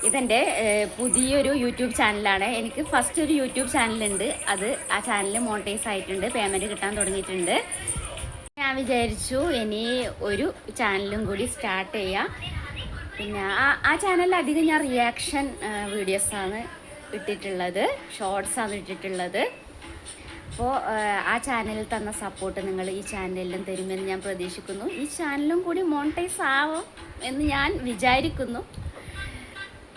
ഇതെൻ്റെ പുതിയൊരു യൂട്യൂബ് ചാനലാണ്. എനിക്ക് ഫസ്റ്റ് ഒരു യൂട്യൂബ് ചാനലുണ്ട്. ആ ചാനൽ മോണിറ്റൈസ് ആയിട്ടുണ്ട്, പേയ്മെൻറ്റ് കിട്ടാൻ തുടങ്ങിയിട്ടുണ്ട്. ഞാൻ വിചാരിച്ചു ഇനി ഒരു ചാനലും കൂടി സ്റ്റാർട്ട് ചെയ്യാം. പിന്നെ ആ ചാനലിൽ അധികം ഞാൻ റിയാക്ഷൻ വീഡിയോസാണ് ഇട്ടിട്ടുള്ളത്, ഷോർട്സാണ് ഇട്ടിട്ടുള്ളത്. അപ്പോൾ ആ ചാനലിൽ തന്ന സപ്പോർട്ട് നിങ്ങൾ ഈ ചാനലിലും തരുമെന്ന് ഞാൻ പ്രതീക്ഷിക്കുന്നു. ഈ ചാനലും കൂടി മോണിറ്റൈസ് ആവും എന്ന് ഞാൻ വിചാരിക്കുന്നു.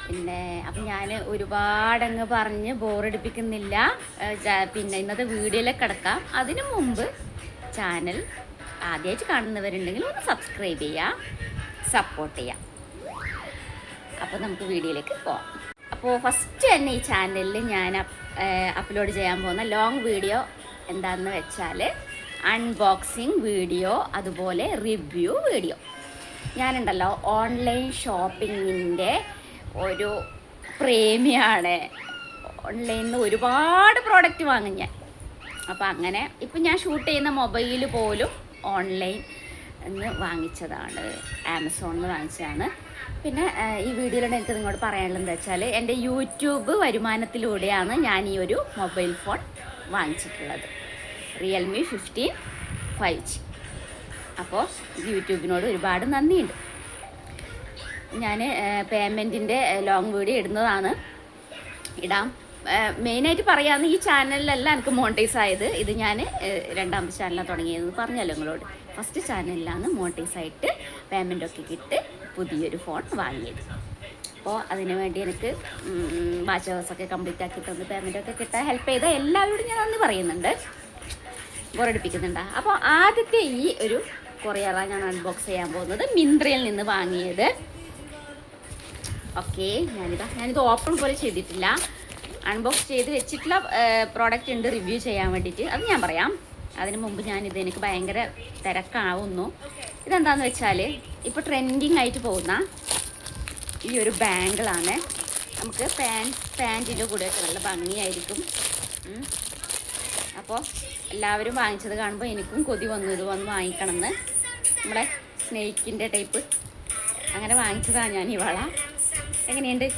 പിന്നെ അപ്പം ഞാൻ ഒരുപാടങ്ങ് പറഞ്ഞ് ബോറടിപ്പിക്കുന്നില്ല. പിന്നെ ഇന്നത്തെ വീഡിയോയിലേക്ക് കിടക്കാം. അതിനു മുമ്പ് ചാനൽ ആദ്യമായിട്ട് കാണുന്നവരുണ്ടെങ്കിൽ ഒന്ന് സബ്സ്ക്രൈബ് ചെയ്യുക, സപ്പോർട്ട് ചെയ്യുക. അപ്പോൾ നമുക്ക് വീഡിയോയിലേക്ക് പോവാം. അപ്പോൾ ഫസ്റ്റ് തന്നെ ഈ ചാനലിൽ ഞാൻ അപ്ലോഡ് ചെയ്യാൻ പോകുന്ന ലോങ് വീഡിയോ എന്താണെന്ന് വെച്ചാൽ അൺബോക്സിങ് വീഡിയോ, അതുപോലെ റിവ്യൂ വീഡിയോ. ഞാനുണ്ടല്ലോ ഓൺലൈൻ ഷോപ്പിങ്ങിൻ്റെ ഒരു പ്രേമിയാണ്. ഓൺലൈനിൽ നിന്ന് ഒരുപാട് പ്രോഡക്റ്റ് വാങ്ങും ഞാൻ. അപ്പോൾ അങ്ങനെ ഇപ്പം ഞാൻ ഷൂട്ട് ചെയ്യുന്ന മൊബൈൽ പോലും ഓൺലൈൻ നിന്ന് വാങ്ങിച്ചതാണ്, ആമസോണിൽ നിന്ന് വാങ്ങിച്ചതാണ്. പിന്നെ ഈ വീഡിയോയിലൂടെ എനിക്ക് നിങ്ങളോട് പറയാനുള്ളത് എന്താ വെച്ചാൽ എൻ്റെ യൂട്യൂബ് വരുമാനത്തിലൂടെയാണ് ഞാൻ ഈ ഒരു മൊബൈൽ ഫോൺ വാങ്ങിച്ചിട്ടുള്ളത്, റിയൽമി 15 5G. അപ്പോൾ യൂട്യൂബിനോട് ഒരുപാട് നന്ദിയുണ്ട്. ഞാൻ പേയ്മെൻറ്റിൻ്റെ ലോങ് വീഡിയോ ഇടാം. മെയിനായിട്ട് പറയാമെന്ന് ഈ ചാനലിലല്ല എനിക്ക് മോണിറ്റൈസ് ആയത്. ഇത് ഞാൻ രണ്ടാമത്തെ ചാനലാണ് തുടങ്ങിയതെന്ന് പറഞ്ഞല്ലോ നിങ്ങളോട്. ഫസ്റ്റ് ചാനലിലാണ് മോണിറ്റൈസ് ആയിട്ട് പേയ്മെൻറ്റൊക്കെ കിട്ടി പുതിയൊരു ഫോൺ വാങ്ങിയത്. അപ്പോൾ അതിന് വേണ്ടി എനിക്ക് വാച്ച് ഹവേഴ്സൊക്കെ കംപ്ലീറ്റ് ആക്കി തന്ന് പേയ്മെൻറ്റൊക്കെ കിട്ടാൻ ഹെൽപ്പ് ചെയ്ത എല്ലാവരോടും ഞാൻ നന്ദി പറയുന്നുണ്ട്, ബോറടിപ്പിക്കുന്നുണ്ട്. അപ്പോൾ ആദ്യത്തെ ഈ ഒരു കൊറിയറാണ് ഞാൻ അൺബോക്സ് ചെയ്യാൻ പോകുന്നത്. മിന്ത്രയിൽ നിന്ന് വാങ്ങിയത്. ഓക്കെ, ഞാനിത് ഓപ്പൺ പോലെ ചെയ്തിട്ടില്ല, അൺബോക്സ് ചെയ്ത് വെച്ചിട്ടുള്ള പ്രോഡക്റ്റ് ഉണ്ട് റിവ്യൂ ചെയ്യാൻ വേണ്ടിയിട്ട്. അത് ഞാൻ പറയാം. അതിന് മുമ്പ് എനിക്ക് ഭയങ്കര തിരക്കാവുന്നു. ഇതെന്താണെന്ന് വെച്ചാൽ ഇപ്പോൾ ട്രെൻഡിങ് ആയിട്ട് പോകുന്ന ഈ ഒരു ബാങ്കിളാണ്. നമുക്ക് പാൻറ്റിൻ്റെ കൂടെയൊക്കെ നല്ല ഭംഗിയായിരിക്കും. അപ്പോൾ എല്ലാവരും വാങ്ങിച്ചത് കാണുമ്പോൾ എനിക്കും കൊതി വന്നു, ഇത് വന്ന് വാങ്ങിക്കണമെന്ന്. നമ്മുടെ സ്നേക്കിൻ്റെ ടൈപ്പ് അങ്ങനെ വാങ്ങിച്ചതാണ് ഞാൻ ഈ വള. എങ്ങനെയുണ്ട്?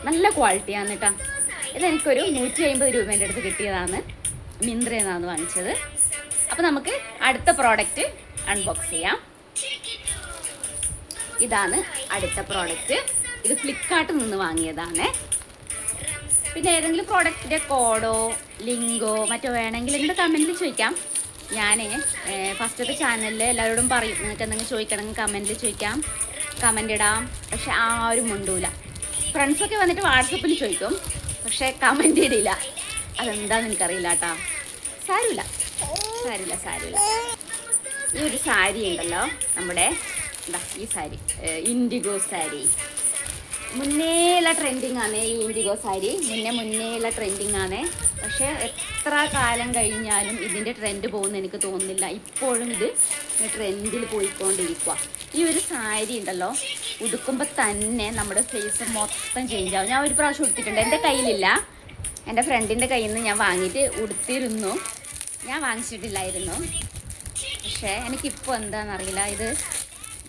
നല്ല ക്വാളിറ്റിയാണ് കേട്ടോ. ഇതെനിക്കൊരു 150 രൂപേൻ്റെ അടുത്ത് കിട്ടിയതാണ്, മിന്ത്രയിൽ നിന്നാണ് വാങ്ങിച്ചത്. അപ്പോൾ നമുക്ക് അടുത്ത പ്രോഡക്റ്റ് അൺബോക്സ് ചെയ്യാം. ഇതാണ് അടുത്ത പ്രോഡക്റ്റ്. ഇത് ഫ്ലിപ്കാർട്ടിൽ നിന്ന് വാങ്ങിയതാണ്. പിന്നെ ഏതെങ്കിലും പ്രോഡക്റ്റിൻ്റെ കോഡോ ലിങ്കോ മറ്റോ വേണമെങ്കിൽ എൻ്റെ കമൻറ്റിൽ ചോദിക്കാം. ഞാൻ ഫസ്റ്റത്തെ ചാനലിൽ എല്ലാവരോടും പറയും, നിങ്ങൾക്ക് എന്തെങ്കിലും ചോദിക്കണമെങ്കിൽ കമൻറ്റിൽ ചോദിക്കാം, കമൻ്റ് ഇടാം. പക്ഷെ ആരും മുണ്ടൂല. ഫ്രണ്ട്സൊക്കെ വന്നിട്ട് വാട്സപ്പിൽ ചോദിക്കും, പക്ഷേ കമൻ്റ് ഇടില്ല. അതെന്താണെന്ന് എനിക്കറിയില്ല കേട്ടോ. സാരമില്ല. ഈ ഒരു സാരി ഉണ്ടല്ലോ, നമ്മുടെ ഈ സാരി, ഇൻഡിഗോ സാരി. മുന്നേയുള്ള ട്രെൻഡിങ് ആണ് ഈ ഇൻഡിഗോ സാരി. മുന്നേയുള്ള ട്രെൻഡിങ് ആണ്. പക്ഷേ എത്ര കാലം കഴിഞ്ഞാലും ഇതിൻ്റെ ട്രെൻഡ് പോകുമെന്ന് എനിക്ക് തോന്നുന്നില്ല. ഇപ്പോഴും ഇത് ട്രെൻഡിൽ പോയിക്കൊണ്ടിരിക്കുക. ഈ ഒരു സാരി ഉണ്ടല്ലോ, ഉടുക്കുമ്പോൾ തന്നെ നമ്മുടെ ഫേസ് മൊത്തം ചേഞ്ച് ആവും. ഞാൻ ഒരു പ്രാവശ്യം ഉടുത്തിട്ടുണ്ട്. എൻ്റെ കയ്യിലില്ല, എൻ്റെ ഫ്രണ്ടിൻ്റെ കയ്യിൽ നിന്ന് ഞാൻ വാങ്ങിയിട്ട് ഉടുത്തിരുന്നു. ഞാൻ വാങ്ങിച്ചിട്ടില്ലായിരുന്നു. പക്ഷേ എനിക്കിപ്പോൾ എന്താണെന്നറിയില്ല, ഇത്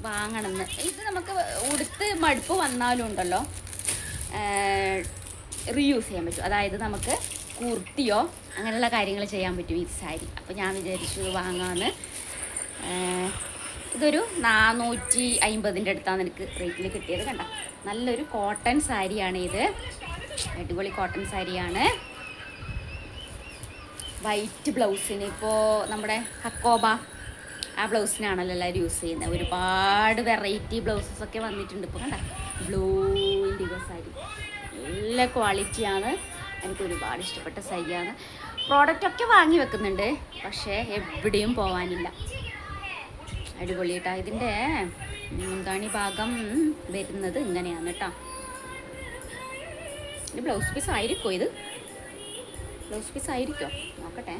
വാങ്ങണമെന്ന്. ഇത് നമുക്ക് ഉടുത്ത് മടുപ്പ് വന്നാലും ഉണ്ടല്ലോ റീയൂസ് ചെയ്യാൻ പറ്റും. അതായത് നമുക്ക് കുർത്തിയോ അങ്ങനെയുള്ള കാര്യങ്ങൾ ചെയ്യാൻ പറ്റും ഈ സാരി. അപ്പോൾ ഞാൻ വിചാരിച്ചു വാങ്ങാമെന്ന്. ഇതൊരു 450 അടുത്താണ് എനിക്ക് റേറ്റിൽ കിട്ടിയത്. കണ്ട, നല്ലൊരു കോട്ടൺ സാരിയാണ് ഇത്. അടിപൊളി കോട്ടൺ സാരിയാണ്. വൈറ്റ് ബ്ലൗസിന് ഇപ്പോൾ നമ്മുടെ ഹക്കോബ ആ ബ്ലൗസിനാണല്ലോ എല്ലാവരും യൂസ് ചെയ്യുന്നത്. ഒരുപാട് വെറൈറ്റി ബ്ലൗസസൊക്കെ വന്നിട്ടുണ്ട് ഇപ്പോൾ. കണ്ട, ബ്ലൂ ഇൻഡിഗോ സാരി നല്ല ക്വാളിറ്റിയാണ്. എനിക്ക് ഒരുപാട് ഇഷ്ടപ്പെട്ട സാരിയാണ്. പ്രോഡക്റ്റൊക്കെ വാങ്ങി വെക്കുന്നുണ്ട്, പക്ഷേ എവിടെയും പോകാനില്ല. അടിപൊളി കേട്ടോ. ഇതിൻ്റെ മുന്താണി ഭാഗം വരുന്നത് ഇങ്ങനെയാണ് കേട്ടോ. ഇത് ബ്ലൗസ് പീസ് ആയിരിക്കുമോ? ഇത് ബ്ലൗസ് പീസ് ആയിരിക്കോ? നോക്കട്ടെ.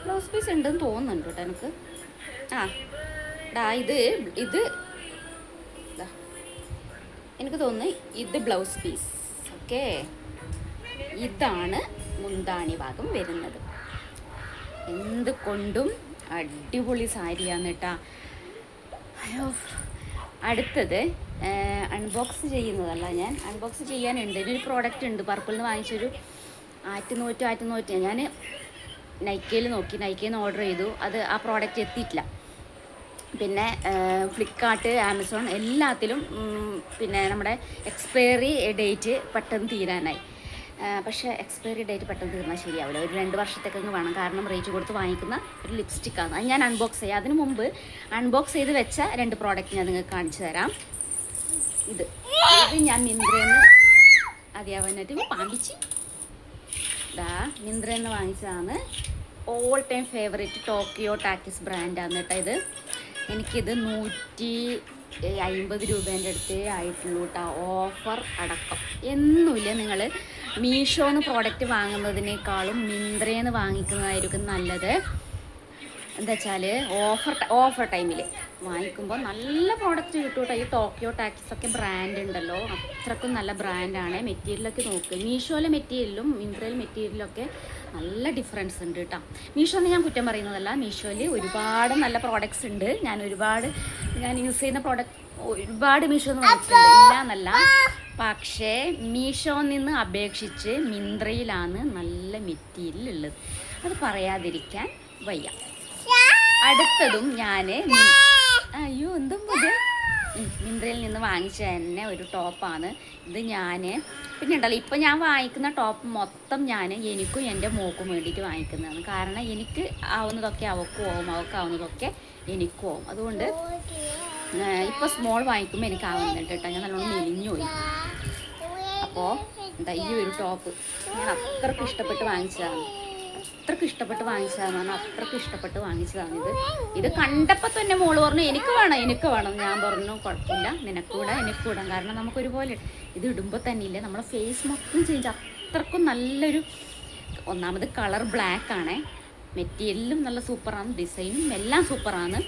ബ്ലൗസ് പീസ് ഉണ്ടെന്ന് തോന്നുന്നുണ്ട് കേട്ടോ എനിക്ക്. ഇത് എനിക്ക് തോന്നുന്നു ഇത് ബ്ലൗസ് പീസ്. ഓക്കെ, ഇതാണ് മുന്താണി ഭാഗം വരുന്നത്. എന്ത് കൊണ്ടും അടിപൊളി സാരിയാണ് കേട്ടോ. അയ്യോ, അടുത്തത് അൺബോക്സ് ചെയ്യുന്നതല്ല, ഞാൻ അൺബോക്സ് ചെയ്യാനുണ്ട്. ഒരു പ്രോഡക്റ്റ് ഉണ്ട്, പർപ്പിളിൽ നിന്ന് വാങ്ങിച്ചൊരു 1,100 ഞാൻ നൈക്കയിൽ നോക്കി, നൈക്കയിൽ നിന്ന് ഓർഡർ ചെയ്തു. അത് ആ പ്രോഡക്റ്റ് എത്തിയിട്ടില്ല. പിന്നെ ഫ്ലിപ്കാർട്ട്, ആമസോൺ എല്ലാത്തിലും പിന്നെ നമ്മുടെ എക്സ്പയറി ഡേറ്റ് പെട്ടെന്ന് തീരാനായി. പക്ഷേ എക്സ്പയറി ഡേറ്റ് പെട്ടെന്ന് തീർന്നാൽ ശരിയാവില്ല, ഒരു 2 വർഷത്തേക്കൊക്കെ വേണം. കാരണം റേറ്റ് കൊടുത്ത് വാങ്ങിക്കുന്ന ഒരു ലിപ്സ്റ്റിക്കാണ്. അത് ഞാൻ അൺബോക്സ് ചെയ്യാം. അതിന് മുമ്പ് അൺബോക്സ് ചെയ്ത് വെച്ച 2 പ്രോഡക്റ്റ് ഞാൻ നിങ്ങൾക്ക് കാണിച്ചു തരാം. ഇത് ഞാൻ മിന്ത്രയിൽ അതിയാവാനായിട്ട് പാമ്പിച്ച് മിന്ത്രയിൽ നിന്ന് വാങ്ങിച്ചതാണ്. ഓൾ ടൈം ഫേവറേറ്റ് ടോക്കിയോ ടാക്കിസ് ബ്രാൻഡാണ് കേട്ടോ ഇത്. എനിക്കിത് 150 രൂപേൻ്റെ അടുത്തേ ആയിട്ടുള്ളൂ കേട്ടോ, ഓഫർ അടക്കം. എന്നുമില്ല, നിങ്ങൾ മീഷോന്ന് പ്രോഡക്റ്റ് വാങ്ങുന്നതിനേക്കാളും മിന്ത്രയിൽ വാങ്ങിക്കുന്നതായിരിക്കും നല്ലത്. എന്താ വെച്ചാൽ ഓഫർ ടൈമിൽ വാങ്ങിക്കുമ്പോൾ നല്ല പ്രോഡക്റ്റ് കിട്ടും കേട്ടോ. ഈ ടോക്കിയോ ടാക്സിസൊക്കെ ബ്രാൻഡ് ഉണ്ടല്ലോ, അത്രക്കും നല്ല ബ്രാൻഡാണ്. മെറ്റീരിയലൊക്കെ നോക്ക്, മീഷോയിലെ മെറ്റീരിയലും മിന്ത്രയിലെ മെറ്റീരിയലൊക്കെ നല്ല ഡിഫറൻസ് ഉണ്ട് കേട്ടോ. മീഷോന്ന് ഞാൻ കുറ്റം പറയുന്നതല്ല, മീഷോയിൽ ഒരുപാട് നല്ല പ്രോഡക്റ്റ്സ് ഉണ്ട്. ഞാൻ യൂസ് ചെയ്യുന്ന പ്രോഡക്റ്റ് ഒരുപാട് മീഷോന്ന് വാങ്ങിച്ചിട്ടുണ്ട്, ഇല്ല എന്നല്ല. പക്ഷേ മീഷോയിൽ നിന്ന് അപേക്ഷിച്ച് മിന്ത്രയിലാണ് നല്ല മെറ്റീരിയൽ ഉള്ളത്, അത് പറയാതിരിക്കാൻ വയ്യ. അടുത്തതും ഞാൻ എന്തും മിന്ത്രയിൽ നിന്ന് വാങ്ങിച്ച തന്നെ ഒരു ടോപ്പാണ് ഇത്. പിന്നെ ഉണ്ടല്ലോ, ഇപ്പം ഞാൻ വാങ്ങിക്കുന്ന ടോപ്പ് മൊത്തം എനിക്കും എൻ്റെ മോക്കും വേണ്ടിയിട്ട് വാങ്ങിക്കുന്നതാണ്. കാരണം എനിക്ക് ആവുന്നതൊക്കെ അവൾക്കും ആവും, അവൾക്കാവുന്നതൊക്കെ എനിക്കും ആവും. അതുകൊണ്ട് ഇപ്പോൾ സ്മോൾ വാങ്ങിക്കുമ്പോൾ എനിക്ക് ആവുന്നുണ്ട് കേട്ടോ, ഞാൻ നല്ലോണം മെലിഞ്ഞു പോയി. അപ്പോൾ എന്താ ഈ ഒരു ടോപ്പ് ഞാൻ അത്രയ്ക്ക് ഇഷ്ടപ്പെട്ട് വാങ്ങിച്ചതാണ്. അത്രയ്ക്ക് ഇഷ്ടപ്പെട്ട് വാങ്ങിച്ചതാണ് ഇത് കണ്ടപ്പോൾ തന്നെ മോള് പറഞ്ഞു എനിക്ക് വേണം. ഞാൻ പറഞ്ഞു കുഴപ്പമില്ല, നിനക്കൂടെ എനിക്കൂടാം. കാരണം നമുക്കൊരുപോലെ ഇത് ഇടുമ്പോൾ തന്നെ ഇല്ലേ നമ്മളെ ഫേസ് മൊത്തം ചേഞ്ച്. അത്രക്കും നല്ലൊരു, ഒന്നാമത് കളർ ബ്ലാക്ക് ആണ്, മെറ്റീരിയലും നല്ല സൂപ്പറാണ്, ഡിസൈനും എല്ലാം സൂപ്പറാണ്.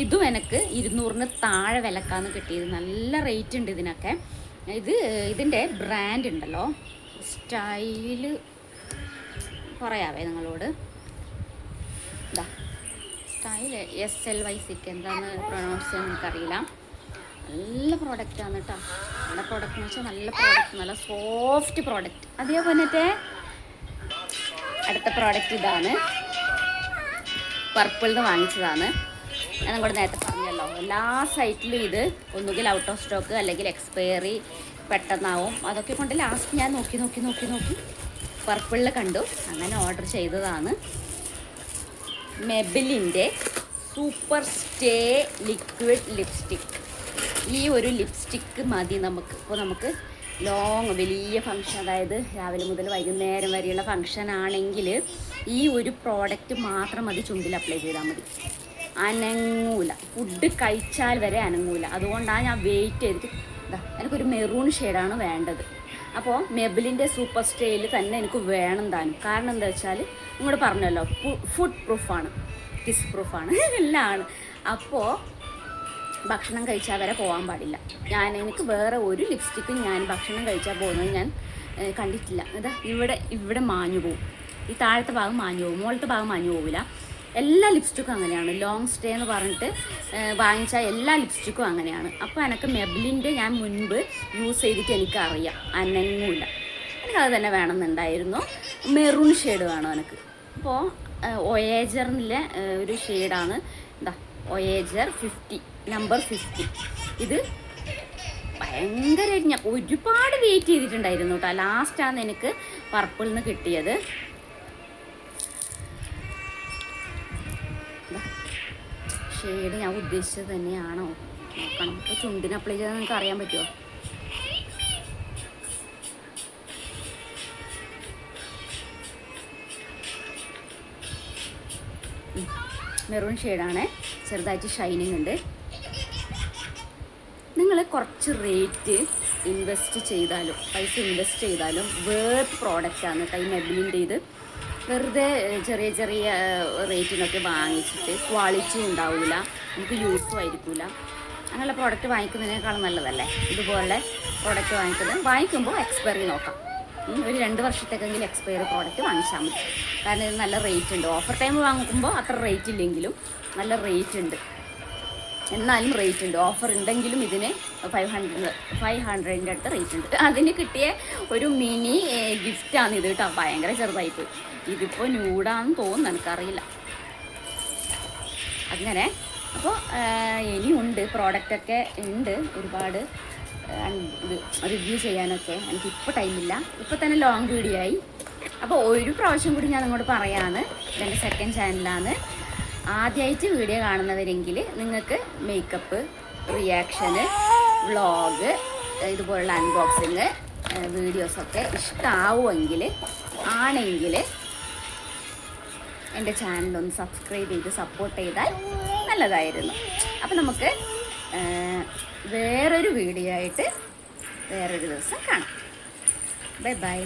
ഇതും എനിക്ക് 200-ന് താഴെ വിലക്കാന്ന് കിട്ടിയത്. നല്ല റേറ്റ് ഉണ്ട് ഇതിനൊക്കെ. ഇതിൻ്റെ ബ്രാൻഡ് ഉണ്ടല്ലോ, സ്റ്റൈല് പറയാവേ നിങ്ങളോട്. സ്റ്റൈല് SLYCK എന്താണെന്ന് പ്രൊണൗൺസ് ചെയ്യാൻ എനിക്കറിയില്ല. നല്ല പ്രോഡക്റ്റാണ് കേട്ടോ. നല്ല പ്രോഡക്റ്റ് എന്ന് വെച്ചാൽ നല്ല പ്രോഡക്റ്റ്, നല്ല സോഫ്റ്റ് പ്രോഡക്റ്റ്. അതേപോലെ അടുത്ത പ്രോഡക്റ്റ് ഇതാണ്, പർപ്പിളിൽ നിന്ന് വാങ്ങിച്ചതാണ്. ഞാൻ നിങ്ങളോട് നേരത്തെ പറഞ്ഞല്ലോ, എല്ലാ സൈറ്റിലും ഇത് ഒന്നുകിൽ ഔട്ട് ഓഫ് സ്റ്റോക്ക് അല്ലെങ്കിൽ എക്സ്പയറി പെട്ടെന്നാവും. അതൊക്കെ കൊണ്ട് ലാസ്റ്റ് ഞാൻ നോക്കി പർപ്പിളിൽ കണ്ടു, അങ്ങനെ ഓർഡർ ചെയ്തതാണ്. മെബിലിൻ്റെ സൂപ്പർ സ്റ്റേ ലിക്വിഡ് ലിപ്സ്റ്റിക്ക്. ഈ ഒരു ലിപ്സ്റ്റിക്ക് മതി നമുക്ക്. ഇപ്പോൾ നമുക്ക് വലിയ ഫങ്ഷൻ, അതായത് രാവിലെ മുതൽ വൈകുന്നേരം വരെയുള്ള ഫങ്ഷൻ ആണെങ്കിൽ ഈ ഒരു പ്രോഡക്റ്റ് മാത്രം മതി, ചുണ്ടിൽ അപ്ലൈ ചെയ്താൽ മതി. അനങ്ങൂല, ഫുഡ് കഴിച്ചാൽ വരെ അനങ്ങൂല. അതുകൊണ്ടാണ് ഞാൻ വെയിറ്റ് ചെയ്തിട്ട് എനിക്കൊരു മെറൂൺ ഷെയ്ഡാണ് വേണ്ടത്. അപ്പോൾ മെബിലിൻ്റെ സൂപ്പർ സ്റ്റേയിൽ തന്നെ എനിക്ക് വേണം താനും. കാരണം എന്താ വെച്ചാൽ നിങ്ങളോട് പറഞ്ഞല്ലോ, ഫുഡ് പ്രൂഫാണ്, കിസ് പ്രൂഫാണ്, എല്ലാം ആണ്. അപ്പോൾ ഭക്ഷണം കഴിച്ചാൽ വരെ പോകാൻ പാടില്ല. എനിക്ക് വേറെ ഒരു ലിപ്സ്റ്റിക്കും ഞാൻ ഭക്ഷണം കഴിച്ചാൽ പോകുന്നത് ഞാൻ കണ്ടിട്ടില്ല. ഇവിടെ മാഞ്ഞു പോകും, ഈ താഴത്തെ ഭാഗം മാഞ്ഞു പോകും, മുകളിലത്തെ ഭാഗം മാഞ്ഞു പോവില്ല. എല്ലാ ലിപ്സ്റ്റിക്കും അങ്ങനെയാണ്. ലോങ് സ്റ്റേ എന്ന് പറഞ്ഞിട്ട് വാങ്ങിച്ച എല്ലാ ലിപ്സ്റ്റിക്കും അങ്ങനെയാണ്. അപ്പോൾ എനിക്ക് മെബിലിൻ്റെ ഞാൻ മുൻപ് യൂസ് ചെയ്തിട്ട് എനിക്കറിയാം, അനങ്ങൂല. എനിക്കത് തന്നെ വേണമെന്നുണ്ടായിരുന്നു. മെറൂൺ ഷെയ്ഡ് വേണം എനിക്ക്. അപ്പോൾ ഒയേജറിലെ ഒരു ഷെയ്ഡാണ് ഒയേജർ 50, നമ്പർ 50. ഇത് ഭയങ്കരമായിട്ട് ഞാൻ ഒരുപാട് വെയിറ്റ് ചെയ്തിട്ടുണ്ടായിരുന്നു കേട്ടോ. ലാസ്റ്റാണ് എനിക്ക് പർപ്പിളിൽ നിന്ന് കിട്ടിയത്. ഷെയ്ഡ് ഞാൻ ഉദ്ദേശിച്ചത് തന്നെയാണോ നോക്കണം. ഇപ്പോൾ ചുണ്ടിന് അപ്ലൈ ചെയ്താൽ നിങ്ങൾക്ക് അറിയാൻ പറ്റുമോ? മെറൂൺ ഷെയ്ഡാണ്, ചെറുതായിട്ട് ഷൈനിങ് ഉണ്ട്. നിങ്ങൾ കുറച്ച് റേറ്റ് ഇൻവെസ്റ്റ് ചെയ്താലും വേർത്ത് പ്രോഡക്റ്റാണ് കേട്ടോ ഈ മെബിലിൻ്റെ. ഇത് വെറുതെ ചെറിയ റേറ്റിനൊക്കെ വാങ്ങിച്ചിട്ട് ക്വാളിറ്റി ഉണ്ടാവില്ല, നമുക്ക് യൂസും ആയിരിക്കില്ല. അങ്ങനെയുള്ള പ്രോഡക്റ്റ് വാങ്ങിക്കുന്നതിനേക്കാളും നല്ലതല്ലേ ഇതുപോലെ പ്രോഡക്റ്റ് വാങ്ങിക്കുമ്പോൾ എക്സ്പയറി നോക്കാം. ഒരു 2 വർഷത്തേക്കെങ്കിലും എക്സ്പയറി പ്രോഡക്റ്റ് വാങ്ങിച്ചാൽ മതി. കാരണം ഇത് നല്ല റേറ്റ് ഉണ്ട്. ഓഫർ ടൈം വാങ്ങിക്കുമ്പോൾ അത്ര റേറ്റ് ഇല്ലെങ്കിലും നല്ല റേറ്റ് ഉണ്ട്. എന്നാലും റേറ്റ് ഉണ്ട്, ഓഫർ ഉണ്ടെങ്കിലും ഇതിന് 500 അടുത്ത് റേറ്റ് ഉണ്ട്. അതിന് കിട്ടിയ ഒരു മിനി ഗിഫ്റ്റാണ് ഇത് കേട്ടോ. ഭയങ്കര ചെറുതായിപ്പോയി. ഇതിപ്പോൾ ന്യൂഡാന്ന് തോന്നുന്നു, എനിക്കറിയില്ല. അങ്ങനെ അപ്പോൾ ഇനിയുണ്ട്, പ്രോഡക്റ്റൊക്കെ ഉണ്ട് ഒരുപാട് ഇത് റിവ്യൂ ചെയ്യാനൊക്കെ. എനിക്കിപ്പോൾ ടൈമില്ല, ഇപ്പോൾ തന്നെ ലോങ് വീഡിയോ ആയി. അപ്പോൾ ഒരു പ്രാവശ്യം കൂടി ഞാൻ നിങ്ങളോട് പറയാണ്, ഇതെൻ്റെ സെക്കൻഡ് ചാനലാണ്. ആദ്യമായിട്ട് വീഡിയോ കാണുന്നവരെങ്കിൽ നിങ്ങൾക്ക് മേക്കപ്പ്, റിയാക്ഷന്, വ്ളോഗ്, ഇതുപോലുള്ള അൺബോക്സിങ് വീഡിയോസൊക്കെ ഇഷ്ടമാവുമെങ്കിൽ എൻ്റെ ചാനലൊന്ന് സബ്സ്ക്രൈബ് ചെയ്ത് സപ്പോർട്ട് ചെയ്താൽ നല്ലതായിരുന്നു. അപ്പോൾ നമുക്ക് വേറൊരു വീഡിയോ ആയിട്ട് വേറൊരു ദിവസം കാണാം. Bye bye.